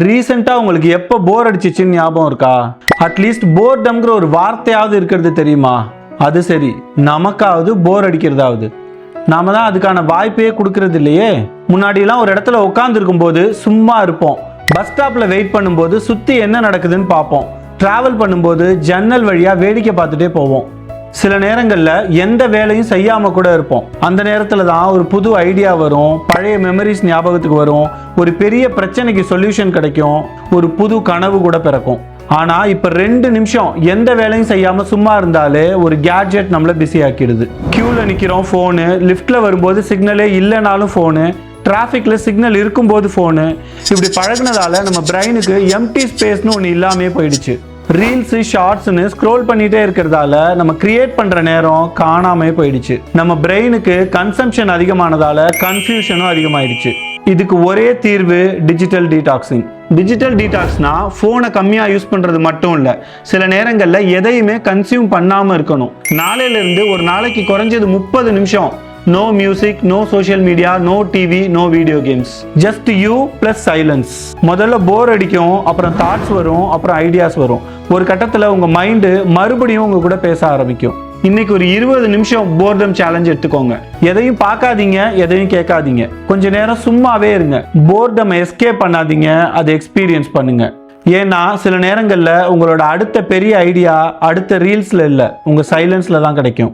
ரீசெண்டா உங்களுக்கு எப்போ போர் அடிச்சிச்சுன்னு ஞாபகம் இருக்கா? அட்லீஸ்ட் போர்டம்ங்கிற ஒரு வார்த்தையாவது இருக்கிறது தெரியுமா? அது சரி, நமக்காவது போர் அடிக்கிறதாவது. நாம தான் அதுக்கான வாய்ப்பே கொடுக்கறது இல்லையே. முன்னாடிலாம் ஒரு இடத்துல உட்காந்துருக்கும் போது சும்மா இருப்போம். பஸ் ஸ்டாப்ல வெயிட் பண்ணும்போது சுத்தி என்ன நடக்குதுன்னு பார்ப்போம். டிராவல் பண்ணும்போது ஜன்னல் வழியா வேடிக்கை பார்த்துட்டே போவோம். சில நேரங்களில் எந்த வேலையும் செய்யாம கூட இருப்போம். அந்த நேரத்தில் தான் ஒரு புது ஐடியா வரும், பழைய மெமரிஸ் ஞாபகத்துக்கு வரும், ஒரு பெரிய பிரச்சனைக்கு சொல்யூஷன் கிடைக்கும், ஒரு புது கனவு கூட பிறக்கும். ஆனா இப்ப 2 நிமிஷம் எந்த வேலையும் செய்யாம சும்மா இருந்தாலே ஒரு கேட்ஜெட் நம்மள பிஸி ஆக்கிடுது. கியூல நிக்கிறோம் ஃபோனு, லிஃப்ட்ல வரும்போது சிக்னலே இல்லைனாலும் ஃபோனு, டிராஃபிக்ல சிக்னல் இருக்கும்போது ஃபோனு. இப்படி பழகினதால நம்ம பிரெயினுக்கு எம்டி ஸ்பேஸ்னு ஒன்று இல்லாமே போயிடுச்சு. ரீல்ஸ் ஷார்ட்ஸ்னு ஸ்க்ரோல் பண்ணிட்டே இருக்கிறதால நம்ம கிரியேட் பண்ற நேரம் காணாமே போயிடுச்சு. நம்ம பிரெயினுக்கு கன்சம்ஷன் அதிகமானதால கன்ஃபியூஷனும் அதிகமாயிடுச்சு. இதுக்கு ஒரே தீர்வு டிஜிட்டல் டீடாக்ஸிங். டிஜிட்டல் டீடாக்ஸ்னா ஃபோனை கம்மியாக யூஸ் பண்ணுறது மட்டும் இல்லை, சில நேரங்களில் எதையுமே கன்சியூம் பண்ணாமல் இருக்கணும். நாளையிலேருந்து ஒரு நாளைக்கு குறைஞ்சது 30 நிமிஷம் no music, no social media, no TV, no video games, just you plus silence. முதல்ல போர் அடிக்கும், அப்புறம் தாட்ஸ் வரும், அப்புறம் ஐடியாஸ் வரும். ஒரு கட்டத்தில் உங்கள் மைண்டு மறுபடியும் உங்க கூட பேச ஆரம்பிக்கும். இன்னைக்கு ஒரு 20 நிமிஷம் போர்டம் சேலஞ்ச் எடுத்துக்கோங்க. எதையும் பார்க்காதீங்க, எதையும் கேட்காதீங்க, கொஞ்ச நேரம் சும்மாவே இருங்க. போர்டம் எஸ்கேப் பண்ணாதீங்க, அதை எக்ஸ்பீரியன்ஸ் பண்ணுங்க. ஏன்னா சில நேரங்களில் உங்களோட அடுத்த பெரிய ஐடியா அடுத்த ரீல்ஸ்ல இல்லை, உங்க சைலன்ஸ்ல தான் கிடைக்கும்.